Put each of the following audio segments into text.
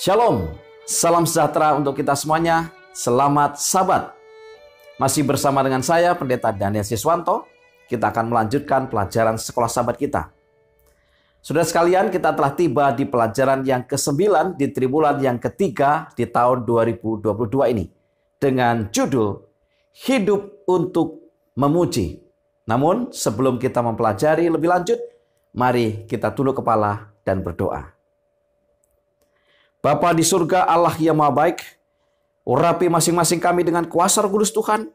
Shalom, salam sejahtera untuk kita semuanya. Selamat Sabat. Masih bersama dengan saya, Pendeta Daniel Siswanto. Kita akan melanjutkan pelajaran sekolah Sabat kita. Saudara sekalian, kita telah tiba di pelajaran yang ke-9 di tribulan yang ketiga di tahun 2022 ini. Dengan judul, Hidup untuk Memuji. Namun, sebelum kita mempelajari lebih lanjut, mari kita tunduk kepala dan berdoa. Bapa di surga, Allah yang Maha Baik, urapi masing-masing kami dengan kuasa Roh Kudus Tuhan,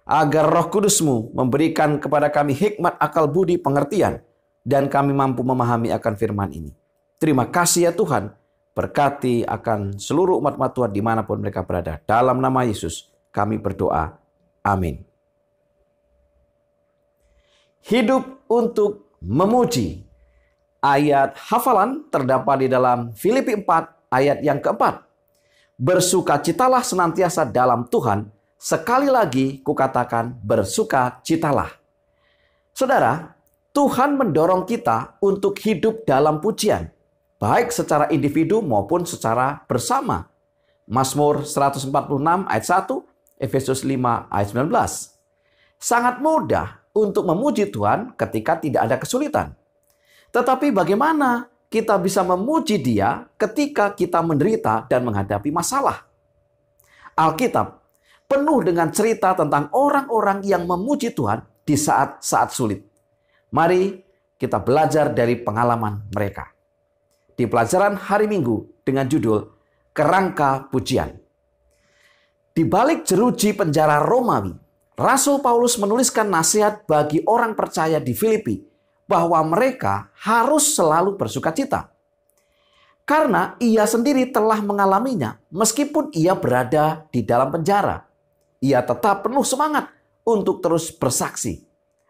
agar Roh Kudus-Mu memberikan kepada kami hikmat, akal budi, pengertian, dan kami mampu memahami akan firman ini. Terima kasih ya Tuhan, berkati akan seluruh umat-umat Tuhan dimanapun mereka berada. Dalam nama Yesus kami berdoa. Amin. Hidup untuk memuji. Ayat hafalan terdapat di dalam Filipi 4 ayat yang keempat. Bersukacitalah senantiasa dalam Tuhan. Sekali lagi kukatakan bersukacitalah. Saudara, Tuhan mendorong kita untuk hidup dalam pujian, baik secara individu maupun secara bersama. Mazmur 146 ayat 1, Efesus 5 ayat 19. Sangat mudah untuk memuji Tuhan ketika tidak ada kesulitan. Tetapi bagaimana kita bisa memuji Dia ketika kita menderita dan menghadapi masalah? Alkitab penuh dengan cerita tentang orang-orang yang memuji Tuhan di saat-saat sulit. Mari kita belajar dari pengalaman mereka. Di pelajaran hari Minggu dengan judul Kerangka Pujian. Di balik jeruji penjara Romawi, Rasul Paulus menuliskan nasihat bagi orang percaya di Filipi bahwa mereka harus selalu bersukacita. Karena ia sendiri telah mengalaminya meskipun ia berada di dalam penjara. Ia tetap penuh semangat untuk terus bersaksi.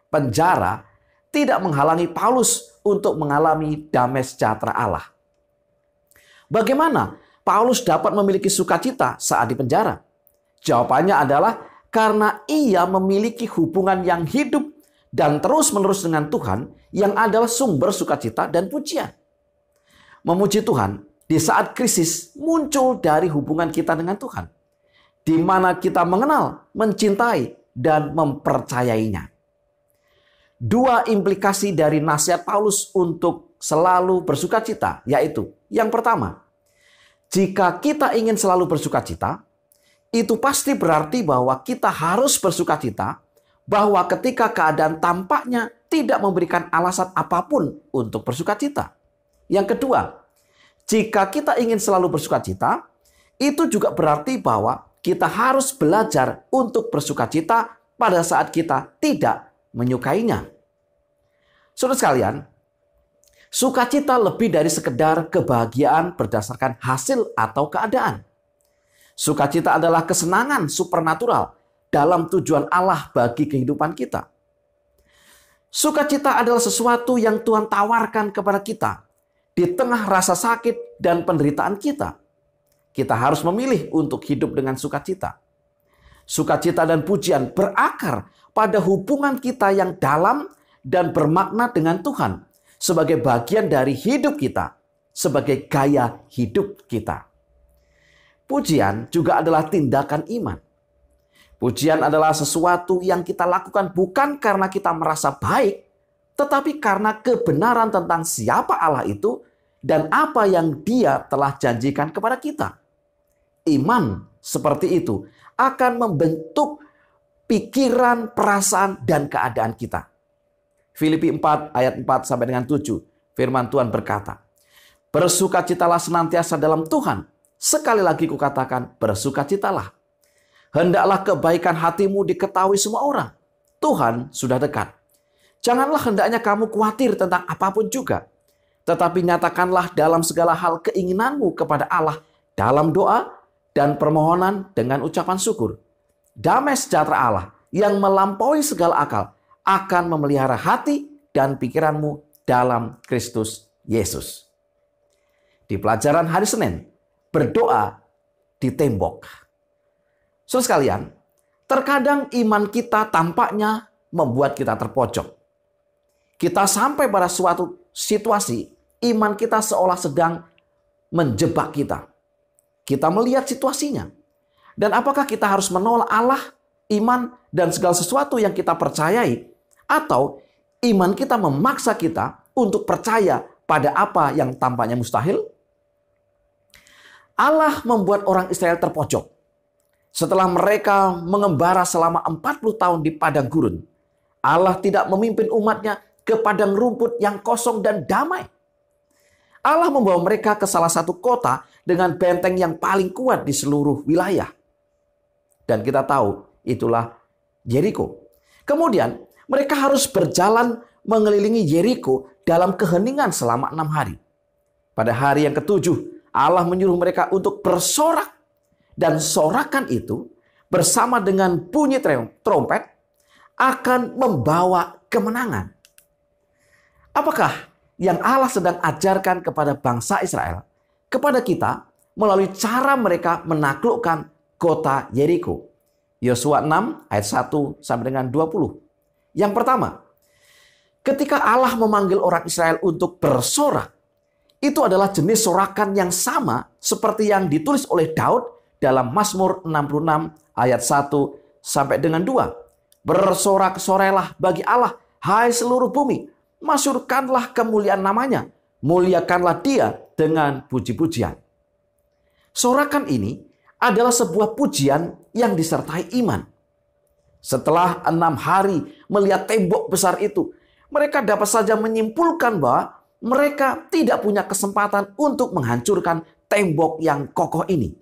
Penjara tidak menghalangi Paulus untuk mengalami damai sejahtera Allah. Bagaimana Paulus dapat memiliki sukacita saat di penjara? Jawabannya adalah karena ia memiliki hubungan yang hidup dan terus-menerus dengan Tuhan yang adalah sumber sukacita dan pujian. Memuji Tuhan di saat krisis muncul dari hubungan kita dengan Tuhan, di mana kita mengenal, mencintai, dan mempercayainya. Dua implikasi dari nasihat Paulus untuk selalu bersukacita, yaitu yang pertama, jika kita ingin selalu bersukacita, itu pasti berarti bahwa kita harus bersukacita bahwa ketika keadaan tampaknya tidak memberikan alasan apapun untuk bersukacita. Yang kedua, jika kita ingin selalu bersukacita, itu juga berarti bahwa kita harus belajar untuk bersukacita pada saat kita tidak menyukainya. Saudara sekalian, sukacita lebih dari sekedar kebahagiaan berdasarkan hasil atau keadaan. Sukacita adalah kesenangan supernatural dalam tujuan Allah bagi kehidupan kita. Sukacita adalah sesuatu yang Tuhan tawarkan kepada kita di tengah rasa sakit dan penderitaan kita. Kita harus memilih untuk hidup dengan sukacita. Sukacita dan pujian berakar pada hubungan kita yang dalam dan bermakna dengan Tuhan sebagai bagian dari hidup kita, sebagai gaya hidup kita. Pujian juga adalah tindakan iman. Pujian adalah sesuatu yang kita lakukan bukan karena kita merasa baik, tetapi karena kebenaran tentang siapa Allah itu dan apa yang Dia telah janjikan kepada kita. Iman seperti itu akan membentuk pikiran, perasaan, dan keadaan kita. Filipi 4 ayat 4 sampai dengan 7, firman Tuhan berkata, bersukacitalah senantiasa dalam Tuhan. Sekali lagi kukatakan, bersukacitalah. Hendaklah kebaikan hatimu diketahui semua orang. Tuhan sudah dekat. Janganlah hendaknya kamu khawatir tentang apapun juga. Tetapi nyatakanlah dalam segala hal keinginanmu kepada Allah dalam doa dan permohonan dengan ucapan syukur. Damai sejahtera Allah yang melampaui segala akal akan memelihara hati dan pikiranmu dalam Kristus Yesus. Di pelajaran hari Senin, berdoa di tembok. Saudara sekalian, terkadang iman kita tampaknya membuat kita terpojok. Kita sampai pada suatu situasi, iman kita seolah sedang menjebak kita. kita melihat situasinya. Dan apakah kita harus menolak Allah, iman, dan segala sesuatu yang kita percayai? Atau iman kita memaksa kita untuk percaya pada apa yang tampaknya mustahil? Allah membuat orang Israel terpojok. Setelah mereka mengembara selama 40 tahun di padang gurun, Allah tidak memimpin umatnya ke padang rumput yang kosong dan damai. Allah membawa mereka ke salah satu kota dengan benteng yang paling kuat di seluruh wilayah. Dan kita tahu itulah Yeriko. Kemudian mereka harus berjalan mengelilingi Yeriko dalam keheningan selama 6 hari. Pada hari yang ketujuh, Allah menyuruh mereka untuk bersorak. Dan sorakan itu bersama dengan bunyi trompet akan membawa kemenangan. Apakah yang Allah sedang ajarkan kepada bangsa Israel, kepada kita melalui cara mereka menaklukkan kota Yeriko? Yosua 6 ayat 1 sampai dengan 20. Yang pertama, ketika Allah memanggil orang Israel untuk bersorak, itu adalah jenis sorakan yang sama seperti yang ditulis oleh Daud dalam Mazmur 66 ayat 1 sampai dengan 2. Bersorak-sorailah bagi Allah, hai seluruh bumi. Masyurkanlah kemuliaan namanya. Muliakanlah dia dengan puji-pujian. Sorakan ini adalah sebuah pujian yang disertai iman. Setelah 6 hari melihat tembok besar itu, mereka dapat saja menyimpulkan bahwa mereka tidak punya kesempatan untuk menghancurkan tembok yang kokoh ini.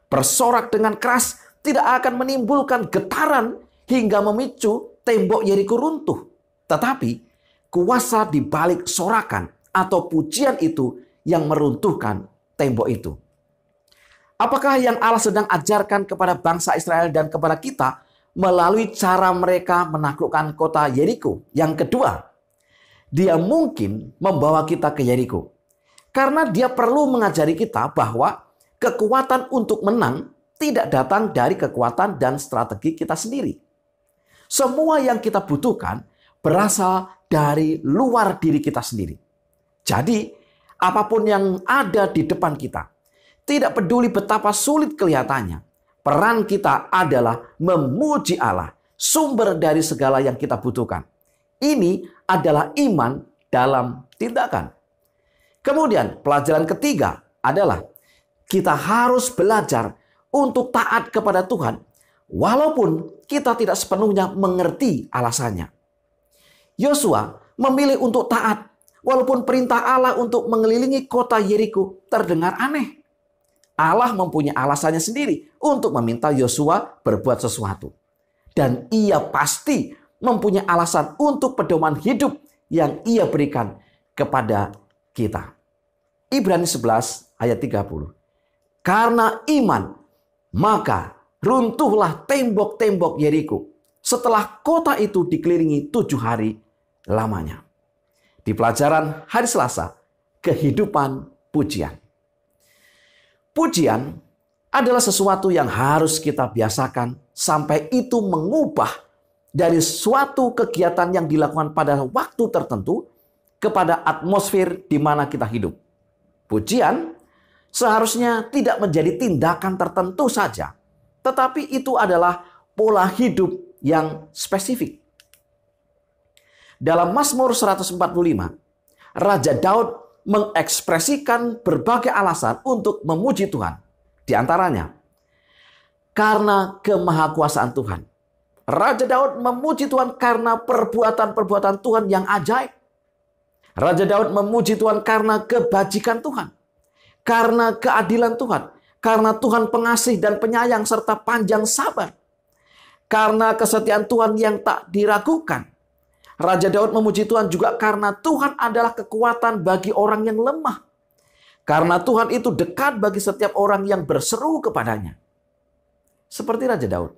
Bersorak dengan keras tidak akan menimbulkan getaran hingga memicu tembok Yeriko runtuh. Tetapi kuasa di balik sorakan atau pujian itu yang meruntuhkan tembok itu. Apakah yang Allah sedang ajarkan kepada bangsa Israel dan kepada kita melalui cara mereka menaklukkan kota Yeriko? Yang kedua, dia mungkin membawa kita ke Yeriko. Karena dia perlu mengajari kita bahwa kekuatan untuk menang tidak datang dari kekuatan dan strategi kita sendiri. Semua yang kita butuhkan berasal dari luar diri kita sendiri. Jadi, apapun yang ada di depan kita, tidak peduli betapa sulit kelihatannya, peran kita adalah memuji Allah, sumber dari segala yang kita butuhkan. Ini adalah iman dalam tindakan. Kemudian, pelajaran ketiga adalah kita harus belajar untuk taat kepada Tuhan, walaupun kita tidak sepenuhnya mengerti alasannya. Yosua memilih untuk taat, walaupun perintah Allah untuk mengelilingi kota Yeriko terdengar aneh. Allah mempunyai alasannya sendiri untuk meminta Yosua berbuat sesuatu. Dan ia pasti mempunyai alasan untuk pedoman hidup yang ia berikan kepada kita. Ibrani 11 ayat 30. Karena iman, maka runtuhlah tembok-tembok Yeriko setelah kota itu dikelilingi 7 hari lamanya. Di pelajaran hari Selasa, kehidupan pujian. Pujian adalah sesuatu yang harus kita biasakan sampai itu mengubah dari suatu kegiatan yang dilakukan pada waktu tertentu kepada atmosfer di mana kita hidup. Pujian seharusnya tidak menjadi tindakan tertentu saja, tetapi itu adalah pola hidup yang spesifik. Dalam Mazmur 145, Raja Daud mengekspresikan berbagai alasan untuk memuji Tuhan. Di antaranya, karena kemahakuasaan Tuhan. Raja Daud memuji Tuhan karena perbuatan-perbuatan Tuhan yang ajaib. Raja Daud memuji Tuhan karena kebajikan Tuhan. Karena keadilan Tuhan, karena Tuhan pengasih dan penyayang serta panjang sabar. Karena kesetiaan Tuhan yang tak diragukan. Raja Daud memuji Tuhan juga karena Tuhan adalah kekuatan bagi orang yang lemah. Karena Tuhan itu dekat bagi setiap orang yang berseru kepadanya. Seperti Raja Daud,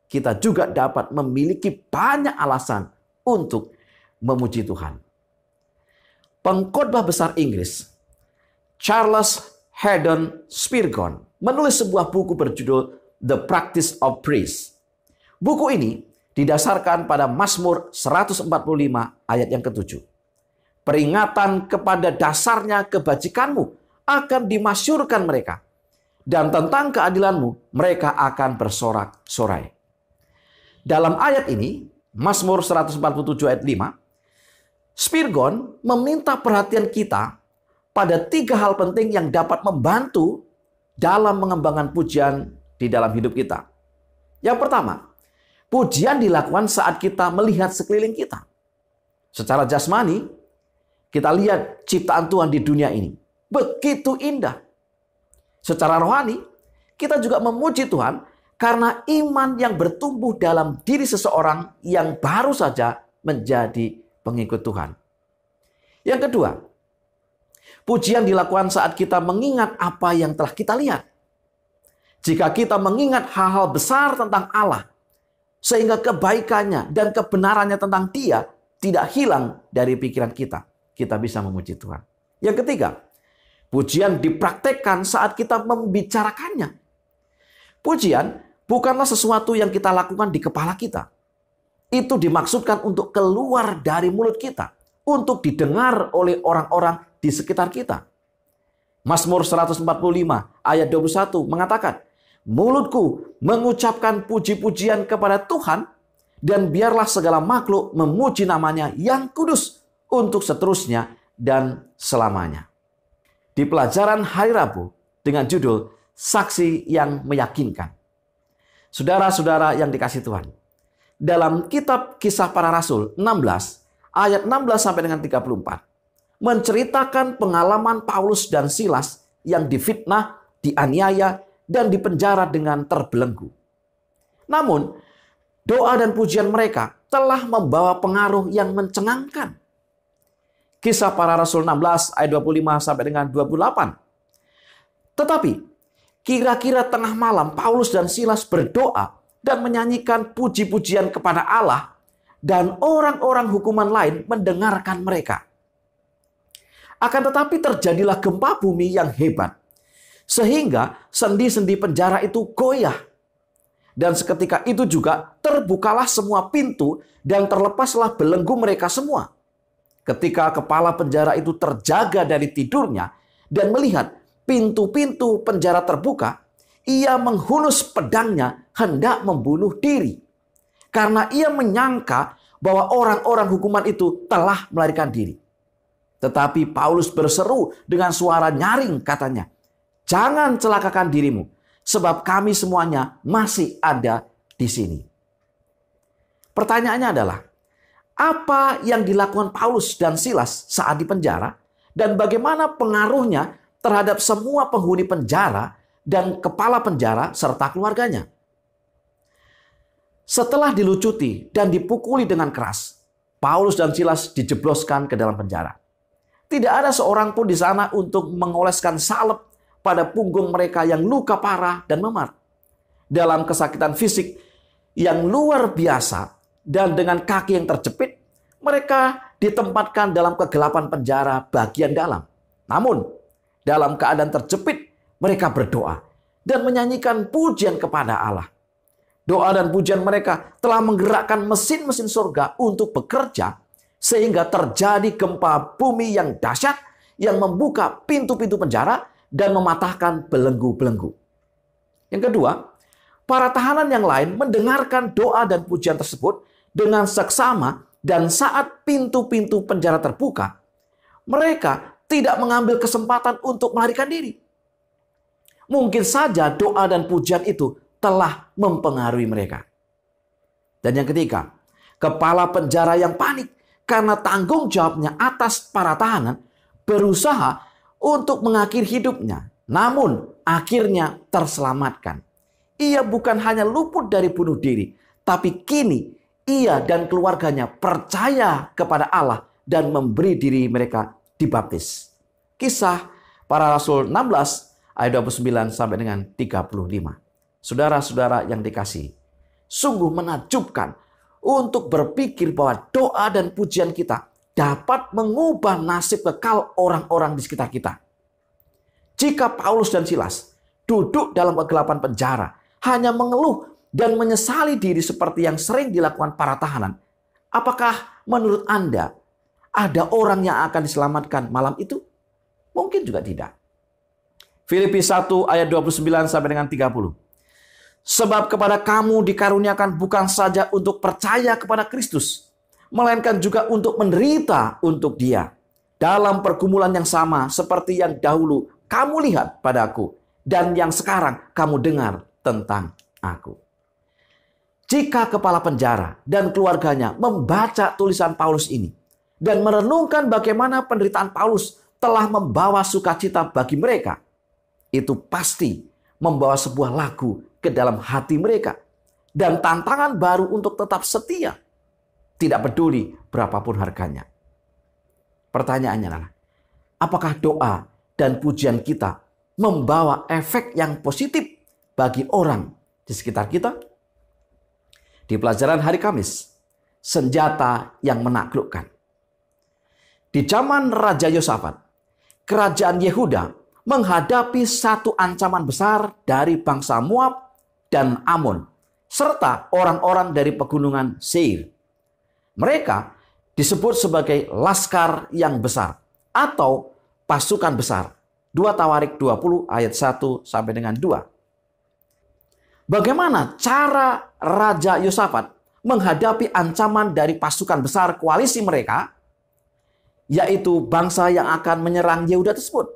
kita juga dapat memiliki banyak alasan untuk memuji Tuhan. Pengkhotbah besar Inggris, Charles Haddon Spurgeon, menulis sebuah buku berjudul The Practice of Praise. Buku ini didasarkan pada Mazmur 145 ayat yang ke-7. Peringatan kepada dasarnya kebajikanmu akan dimasyurkan mereka. dan tentang keadilan-Mu mereka akan bersorak-sorai. Dalam ayat ini, Mazmur 147 ayat 5, Spurgeon meminta perhatian kita pada 3 hal penting yang dapat membantu dalam mengembangkan pujian di dalam hidup kita. Yang pertama, pujian dilakukan saat kita melihat sekeliling kita. Secara jasmani, kita lihat ciptaan Tuhan di dunia ini. Begitu indah. Secara rohani, kita juga memuji Tuhan karena iman yang bertumbuh dalam diri seseorang yang baru saja menjadi pengikut Tuhan. Yang kedua, pujian dilakukan saat kita mengingat apa yang telah kita lihat. Jika kita mengingat hal-hal besar tentang Allah, sehingga kebaikannya dan kebenarannya tentang Dia tidak hilang dari pikiran kita, kita bisa memuji Tuhan. Yang ketiga, pujian dipraktekkan saat kita membicarakannya. Pujian bukanlah sesuatu yang kita lakukan di kepala kita. Itu dimaksudkan untuk keluar dari mulut kita, untuk didengar oleh orang-orang di sekitar kita. Mazmur 145 ayat 21 mengatakan, mulutku mengucapkan puji-pujian kepada Tuhan, dan biarlah segala makhluk memuji namanya yang kudus untuk seterusnya dan selamanya. Di pelajaran hari Rabu dengan judul Saksi yang Meyakinkan. Saudara-saudara yang dikasihi Tuhan, dalam kitab Kisah Para Rasul 16 ayat 16 sampai dengan 34 menceritakan pengalaman Paulus dan Silas yang difitnah, dianiaya, dan dipenjara dengan terbelenggu. Namun, doa dan pujian mereka telah membawa pengaruh yang mencengangkan. Kisah Para Rasul 16 ayat 25 sampai dengan 28. Tetapi, kira-kira tengah malam Paulus dan Silas berdoa dan menyanyikan puji-pujian kepada Allah, dan orang-orang hukuman lain mendengarkan mereka. Akan tetapi terjadilah gempa bumi yang hebat, sehingga sendi-sendi penjara itu goyah. Dan seketika itu juga terbukalah semua pintu dan terlepaslah belenggu mereka semua. Ketika kepala penjara itu terjaga dari tidurnya dan melihat pintu-pintu penjara terbuka, ia menghunus pedangnya hendak membunuh diri. Karena ia menyangka bahwa orang-orang hukuman itu telah melarikan diri. Tetapi Paulus berseru dengan suara nyaring, katanya, "Jangan celakakan dirimu, sebab kami semuanya masih ada di sini." Pertanyaannya adalah, apa yang dilakukan Paulus dan Silas saat di penjara, dan bagaimana pengaruhnya terhadap semua penghuni penjara dan kepala penjara serta keluarganya? Setelah dilucuti dan dipukuli dengan keras, Paulus dan Silas dijebloskan ke dalam penjara. Tidak ada seorang pun di sana untuk mengoleskan salep pada punggung mereka yang luka parah dan memar. Dalam kesakitan fisik yang luar biasa dan dengan kaki yang terjepit, mereka ditempatkan dalam kegelapan penjara bagian dalam. Namun, dalam keadaan terjepit, mereka berdoa dan menyanyikan pujian kepada Allah. Doa dan pujian mereka telah menggerakkan mesin-mesin surga untuk bekerja, sehingga terjadi gempa bumi yang dahsyat yang membuka pintu-pintu penjara dan mematahkan belenggu-belenggu. Yang kedua, para tahanan yang lain mendengarkan doa dan pujian tersebut dengan seksama, dan saat pintu-pintu penjara terbuka, mereka tidak mengambil kesempatan untuk melarikan diri. Mungkin saja doa dan pujian itu telah mempengaruhi mereka. Dan yang ketiga, kepala penjara yang panik karena tanggung jawabnya atas para tahanan berusaha untuk mengakhiri hidupnya. Namun akhirnya terselamatkan. Ia bukan hanya luput dari bunuh diri, tapi kini ia dan keluarganya percaya kepada Allah dan memberi diri mereka dibaptis. Kisah Para Rasul 16 ayat 29 sampai dengan 35. Saudara-saudara yang dikasihi, sungguh menakjubkan untuk berpikir bahwa doa dan pujian kita dapat mengubah nasib kekal orang-orang di sekitar kita. Jika Paulus dan Silas duduk dalam kegelapan penjara, hanya mengeluh dan menyesali diri seperti yang sering dilakukan para tahanan, apakah menurut Anda ada orang yang akan diselamatkan malam itu? Mungkin juga tidak. Filipi 1 ayat 29 sampai dengan 30. Sebab kepada kamu dikaruniakan bukan saja untuk percaya kepada Kristus, melainkan juga untuk menderita untuk Dia, dalam pergumulan yang sama seperti yang dahulu kamu lihat padaku, dan yang sekarang kamu dengar tentang aku. Jika kepala penjara dan keluarganya membaca tulisan Paulus ini dan merenungkan bagaimana penderitaan Paulus telah membawa sukacita bagi mereka, itu pasti membawa sebuah lagu ke dalam hati mereka dan tantangan baru untuk tetap setia, tidak peduli berapapun harganya. Pertanyaannya adalah, apakah doa dan pujian kita membawa efek yang positif bagi orang di sekitar kita? Di pelajaran hari Kamis, senjata yang menaklukkan. Di zaman Raja Yosafat, kerajaan Yehuda menghadapi satu ancaman besar dari bangsa Moab dan Amon, serta orang-orang dari pegunungan Seir. Mereka disebut sebagai laskar yang besar atau pasukan besar. 2 Tawarik 20 ayat 1 sampai dengan 2. Bagaimana cara Raja Yosafat menghadapi ancaman dari pasukan besar koalisi mereka, yaitu bangsa yang akan menyerang Yehuda tersebut?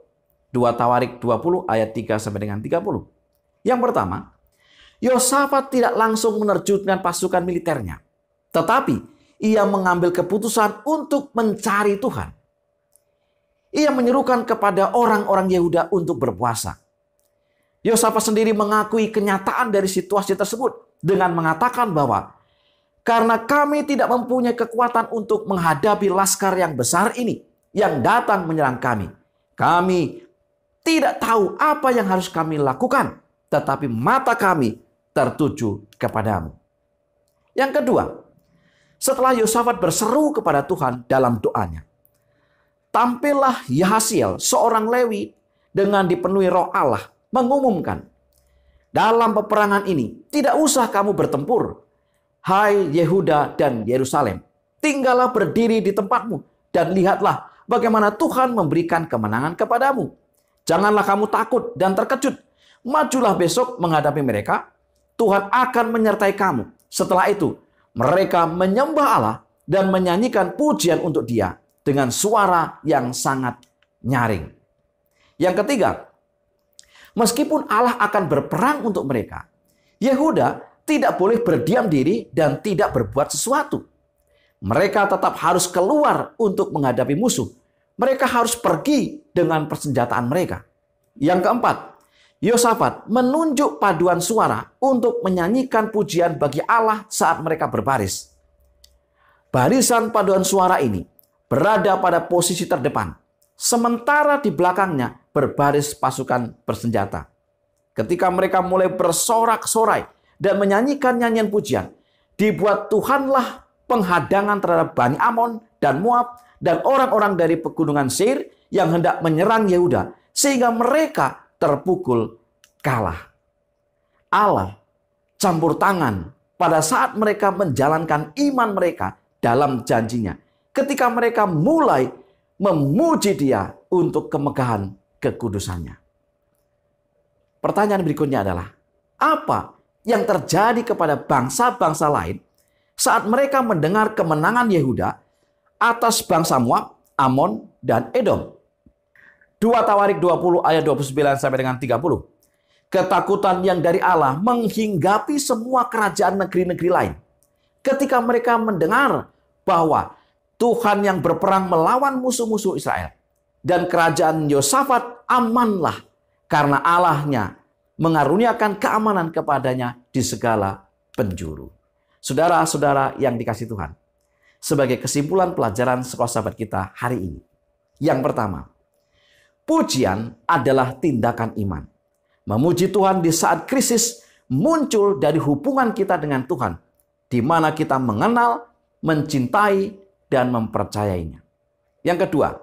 2 Tawarik 20 ayat 3 sampai dengan 30. Yang pertama, Yosafat tidak langsung menerjunkan pasukan militernya, tetapi ia mengambil keputusan untuk mencari Tuhan. Ia menyerukan kepada orang-orang Yehuda untuk berpuasa. Yosafat sendiri mengakui kenyataan dari situasi tersebut dengan mengatakan bahwa karena kami tidak mempunyai kekuatan untuk menghadapi laskar yang besar ini yang datang menyerang kami. Kami tidak tahu apa yang harus kami lakukan, tetapi mata kami tertuju kepadamu. Yang kedua, setelah Yosafat berseru kepada Tuhan dalam doanya, tampillah Yahasiel, seorang Lewi dengan dipenuhi roh Allah, mengumumkan, dalam peperangan ini tidak usah kamu bertempur, hai Yehuda dan Yerusalem. Tinggallah berdiri di tempatmu dan lihatlah bagaimana Tuhan memberikan kemenangan kepadamu. Janganlah kamu takut dan terkejut. Majulah besok menghadapi mereka. Tuhan akan menyertai kamu. Setelah itu, mereka menyembah Allah dan menyanyikan pujian untuk Dia dengan suara yang sangat nyaring. Yang ketiga, meskipun Allah akan berperang untuk mereka, Yehuda tidak boleh berdiam diri dan tidak berbuat sesuatu. Mereka tetap harus keluar untuk menghadapi musuh. Mereka harus pergi dengan persenjataan mereka. Yang keempat, Yosafat menunjuk paduan suara untuk menyanyikan pujian bagi Allah saat mereka berbaris. Barisan paduan suara ini berada pada posisi terdepan, sementara di belakangnya berbaris pasukan bersenjata. Ketika mereka mulai bersorak-sorai dan menyanyikan nyanyian pujian, dibuat Tuhanlah penghadangan terhadap Bani Amon dan Moab dan orang-orang dari pegunungan Seir yang hendak menyerang Yehuda, sehingga mereka terpukul kalah. Allah campur tangan pada saat mereka menjalankan iman mereka dalam janjinya, ketika mereka mulai memuji Dia untuk kemegahan kekudusannya. Pertanyaan berikutnya adalah, apa yang terjadi kepada bangsa-bangsa lain saat mereka mendengar kemenangan Yehuda atas bangsa Moab, Amon, dan Edom? 2 Tawarik 20 ayat 29 sampai dengan 30. Ketakutan yang dari Allah menghinggapi semua kerajaan negeri-negeri lain ketika mereka mendengar bahwa Tuhan yang berperang melawan musuh-musuh Israel, dan kerajaan Yosafat amanlah karena Allahnya mengaruniakan keamanan kepadanya di segala penjuru. Saudara-saudara yang dikasihi Tuhan, sebagai kesimpulan pelajaran sekolah sahabat kita hari ini, yang pertama, pujian adalah tindakan iman. Memuji Tuhan di saat krisis muncul dari hubungan kita dengan Tuhan, di mana kita mengenal, mencintai, dan mempercayainya. Yang kedua,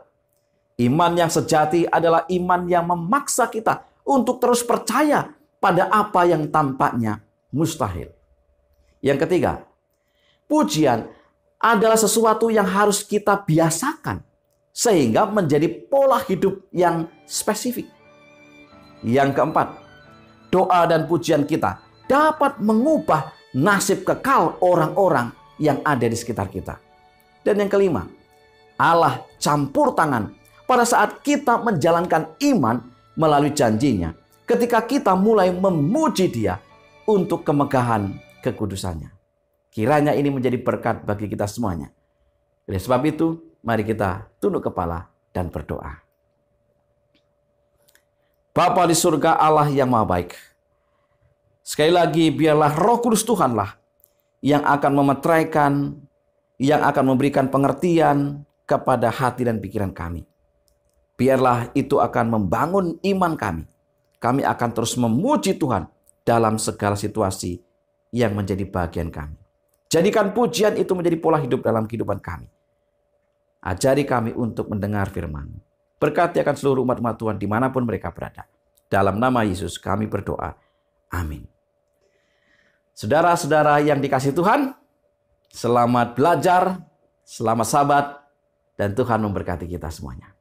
iman yang sejati adalah iman yang memaksa kita untuk terus percaya pada apa yang tampaknya mustahil. Yang ketiga, pujian adalah sesuatu yang harus kita biasakan sehingga menjadi pola hidup yang spesifik. Yang keempat, doa dan pujian kita dapat mengubah nasib kekal orang-orang yang ada di sekitar kita. Dan yang kelima, Allah campur tangan pada saat kita menjalankan iman melalui janjinya. Ketika kita mulai memuji Dia untuk kemegahan kekudusannya. Kiranya ini menjadi berkat bagi kita semuanya. Oleh sebab itu, mari kita tunduk kepala dan berdoa. Bapa di surga, Allah yang Maha Baik. Sekali lagi, biarlah Roh Kudus Tuhanlah yang akan memetraikan, yang akan memberikan pengertian kepada hati dan pikiran kami. Biarlah itu akan membangun iman kami. Kami akan terus memuji Tuhan dalam segala situasi yang menjadi bagian kami. Jadikan pujian itu menjadi pola hidup dalam kehidupan kami. Ajari kami untuk mendengar firman. Berkati akan seluruh umat-umat Tuhan dimanapun mereka berada. Dalam nama Yesus kami berdoa. Amin. Saudara-saudara yang dikasihi Tuhan, selamat belajar, selamat sabat, dan Tuhan memberkati kita semuanya.